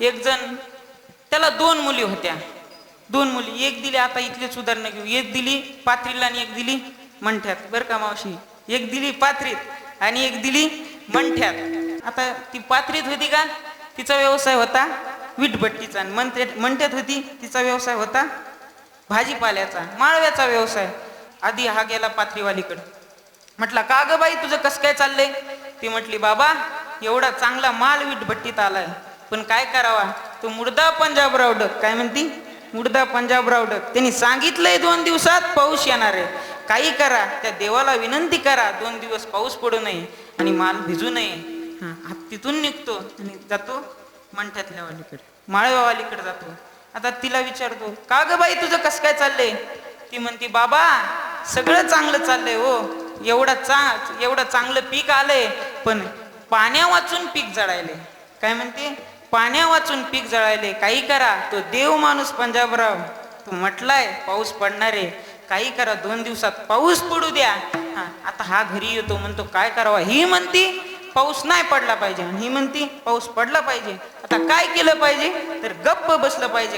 एक जण, त्याला 2 मुली होत्या. 2 मुली, एक दिली, आता इथलेच उदाहरण घेऊ, एक दिली पाथरीला आणि एक दिली मंठ्यात. बरं का मावशी, एक दिली पाथरीत आणि एक दिली मंठ्यात. आता ती पाथरीत होती का, तिचा व्यवसाय होता विटभट्टीचा, आणि मंठ्यात होती, तिचा व्यवसाय होता भाजीपाल्याचा, माळव्याचा व्यवसाय. आधी हा गेला पाथरीवालीकडे. म्हटला, का ग बाई तुझं कसं काय चाललंय? ती म्हटली, बाबा एवढा चांगला माल विटभट्टीत आलाय, पण काय करावा, तो मुर्दा पंजाबराव डक. काय म्हणती? मुर्दा पंजाबराव डक. त्यांनी सांगितलंय 2 दिवसात पाऊस येणार आहे. काही करा, त्या देवाला विनंती करा 2 दिवस पाऊस पडू नये आणि माल भिजू नये. हा, तिथून निघतो आणि जातो मंठ्यातल्या वालीकडे, माळव्यावालीकडे जातो. आता तिला विचारतो, का ग बाई तुझं कसं काय चाललंय? ती म्हणती, बाबा सगळं चांगलं चाललंय हो, एवढं चांगलं पीक आलंय, पण पाण्या वाचून पीक जळायले. काय म्हणते? पाण्या वाचून पीक जळायले. काही करा, तो देव माणूस पंजाबराव तो म्हटलाय पाऊस पडणार आहे, काही करा 2 दिवसात पाऊस पडू द्या. आता हा घरी येतो, म्हणतो काय करावा. ही म्हणती पाऊस नाही पडला पाहिजे, आणि ही म्हणती पाऊस पडला पाहिजे. आता काय केलं पाहिजे? तर गप्प बसलं पाहिजे.